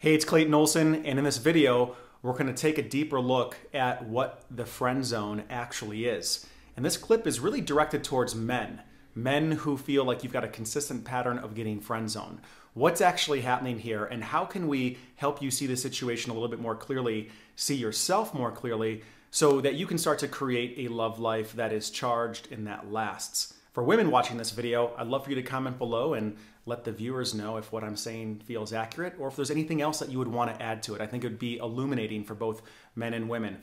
Hey, it's Clayton Olson, and in this video, we're going to take a deeper look at what the friend zone actually is. And this clip is really directed towards men who feel like you've got a consistent pattern of getting friend zoned. What's actually happening here, and how can we help you see the situation a little bit more clearly, see yourself more clearly, so that you can start to create a love life that is charged and that lasts. For women watching this video, I'd love for you to comment below and let the viewers know if what I'm saying feels accurate or if there's anything else that you would want to add to it. I think it would be illuminating for both men and women.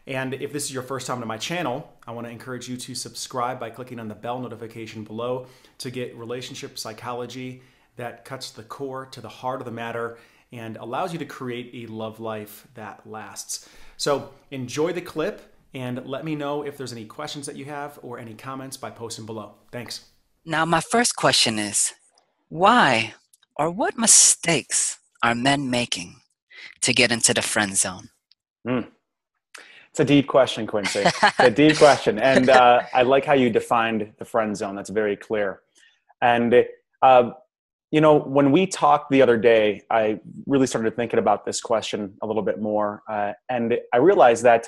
And if this is your first time to my channel, I want to encourage you to subscribe by clicking on the bell notification below to get relationship psychology that cuts the core to the heart of the matter and allows you to create a love life that lasts. So enjoy the clip and let me know if there's any questions that you have or any comments by posting below. Thanks. Now, my first question is, why or what mistakes are men making to get into the friend zone? It's a deep question, Quincy. It's a deep question. And I like how you defined the friend zone. That's very clear. And, when we talked the other day, I really started thinking about this question a little bit more. And I realized that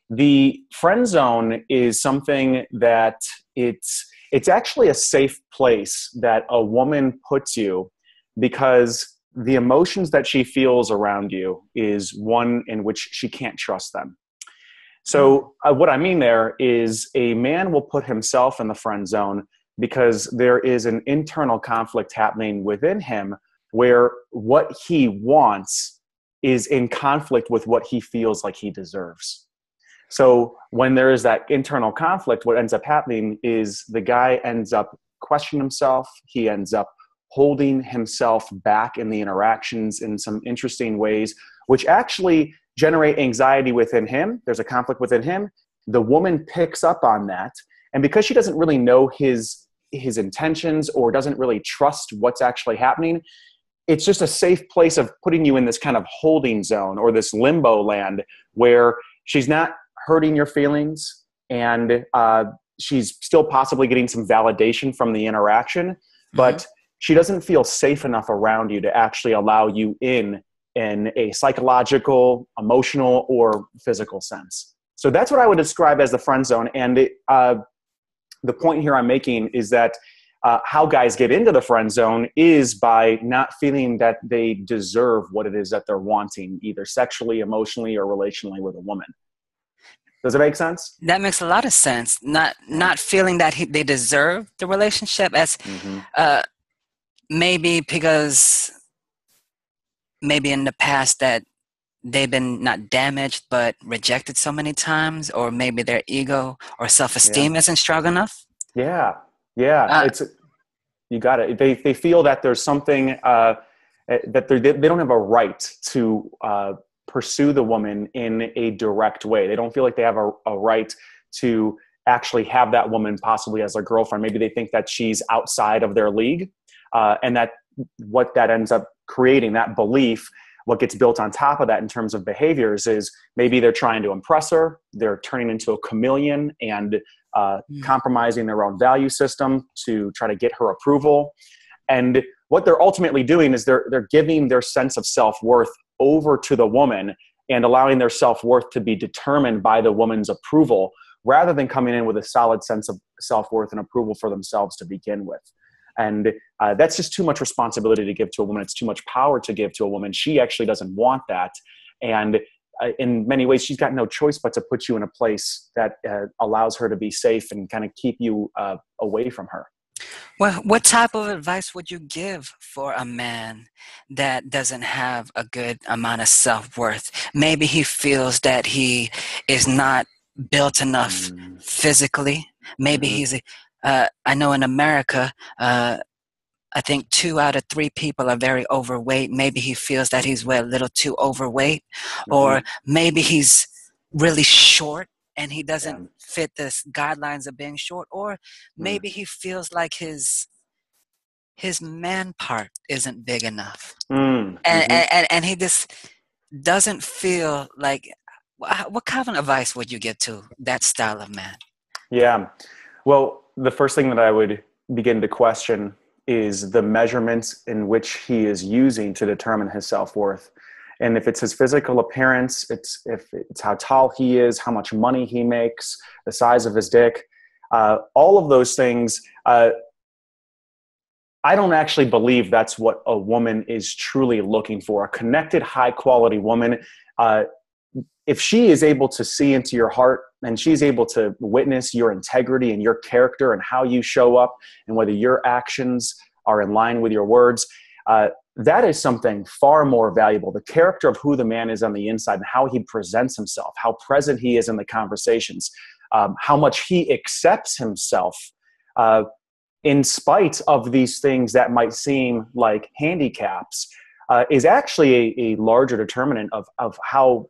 the friend zone is something that it's actually a safe place that a woman puts you because the emotions that she feels around you is one in which she can't trust them. So what I mean there is a man will put himself in the friend zone because there is an internal conflict happening within him where what he wants is in conflict with what he feels like he deserves. So when there is that internal conflict, what ends up happening is the guy ends up questioning himself. He ends up holding himself back in the interactions in some interesting ways, which actually generate anxiety within him. There's a conflict within him. The woman picks up on that. And because she doesn't really know his intentions or doesn't really trust what's actually happening, it's just a safe place of putting you in this kind of holding zone or this limbo land where she's not hurting your feelings and she's still possibly getting some validation from the interaction, but she doesn't feel safe enough around you to actually allow you in a psychological, emotional, or physical sense. So that's what I would describe as the friend zone. And the point here I'm making is that how guys get into the friend zone is by not feeling that they deserve what it is that they're wanting, either sexually, emotionally, or relationally with a woman. Does it make sense? That makes a lot of sense. Not feeling that they deserve the relationship as maybe because maybe in the past that they've been not damaged but rejected so many times, or maybe their ego or self-esteem isn't strong enough. Yeah. You got it. They feel that there's something that they don't have a right to pursue the woman in a direct way. They don't feel like they have a right to actually have that woman possibly as their girlfriend. Maybe they think that she's outside of their league, and that what that ends up creating, that belief, what gets built on top of that in terms of behaviors is maybe they're trying to impress her, they're turning into a chameleon and compromising their own value system to try to get her approval. And what they're ultimately doing is they're giving their sense of self-worth over to the woman and allowing their self-worth to be determined by the woman's approval rather than coming in with a solid sense of self-worth and approval for themselves to begin with. And that's just too much responsibility to give to a woman. It's too much power to give to a woman. She actually doesn't want that. And in many ways, she's got no choice but to put you in a place that allows her to be safe and kind of keep you away from her. Well, what type of advice would you give for a man that doesn't have a good amount of self-worth? Maybe he feels that he is not built enough physically. Maybe he's I know in America, I think 2 out of 3 people are very overweight. Maybe he feels that he's a little too overweight, or maybe he's really short and he doesn't fit the guidelines of being short, or maybe he feels like his man part isn't big enough, and he just doesn't feel like. What kind of advice would you give to that style of man? Yeah, well, the first thing that I would begin to question is the measurements in which he is using to determine his self-worth. And if it's his physical appearance, if it's how tall he is, how much money he makes, the size of his dick, all of those things, I don't actually believe that's what a woman is truly looking for. A connected, high-quality woman, if she is able to see into your heart and she's able to witness your integrity and your character and how you show up and whether your actions are in line with your words, that is something far more valuable. The character of who the man is on the inside and how he presents himself, how present he is in the conversations, how much he accepts himself in spite of these things that might seem like handicaps, is actually a larger determinant of how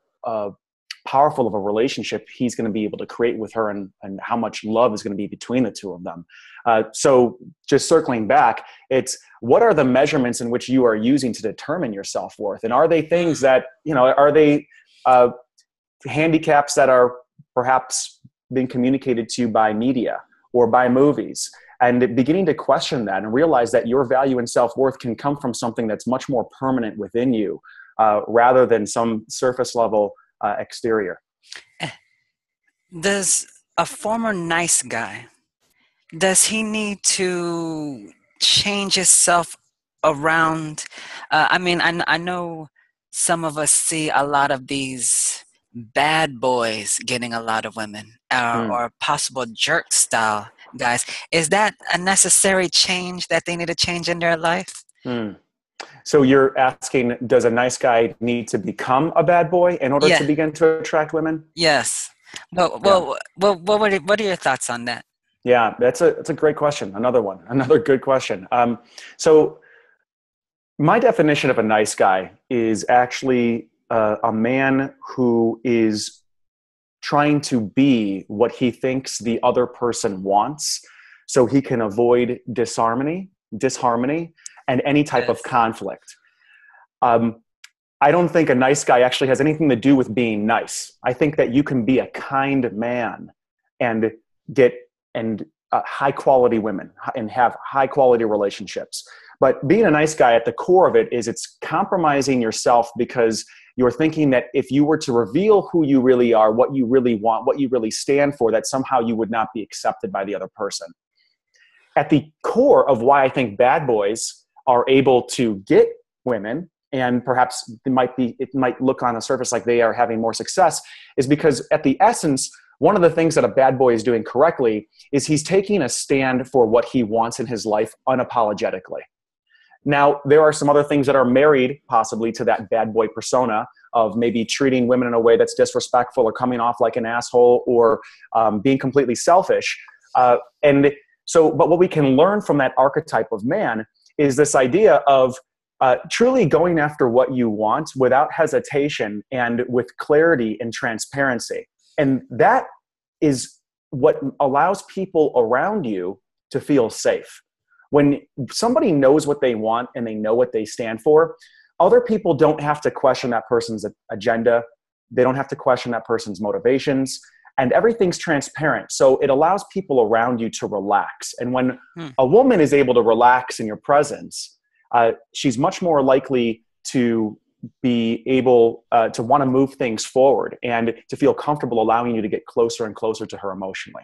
powerful of a relationship he's going to be able to create with her, and how much love is going to be between the two of them. So just circling back, it's what are the measurements in which you are using to determine your self-worth? And are they things that, are they handicaps that are perhaps being communicated to you by media or by movies? And beginning to question that and realize that your value and self-worth can come from something that's much more permanent within you, rather than some surface level exterior. Does a former nice guy, does he need to change himself around? I mean, I know some of us see a lot of these bad boys getting a lot of women, or possible jerk style guys. Is that a necessary change that they need to change in their life? So you're asking, does a nice guy need to become a bad boy in order to begin to attract women? Yes. Well, what are your thoughts on that? Yeah, that's a great question. Another good question. So my definition of a nice guy is actually a man who is trying to be what he thinks the other person wants, so he can avoid disharmony, and any type of conflict. I don't think a nice guy actually has anything to do with being nice. I think that you can be a kind man and get high quality women and have high quality relationships. But being a nice guy, at the core of it, is it's compromising yourself because you're thinking that if you were to reveal who you really are, what you really want, what you really stand for, that somehow you would not be accepted by the other person. At the core of why I think bad boys are able to get women, and perhaps it might look on the surface like they are having more success, is because at the essence, one of the things that a bad boy is doing correctly is he's taking a stand for what he wants in his life unapologetically. Now, there are some other things that are married possibly to that bad boy persona of maybe treating women in a way that's disrespectful or coming off like an asshole or being completely selfish. But what we can learn from that archetype of man is this idea of truly going after what you want without hesitation and with clarity and transparency. And that is what allows people around you to feel safe. When somebody knows what they want and they know what they stand for, other people don't have to question that person's agenda. They don't have to question that person's motivations, and everything's transparent. So it allows people around you to relax. And when a woman is able to relax in your presence, she's much more likely to be able to want to move things forward and to feel comfortable allowing you to get closer and closer to her emotionally.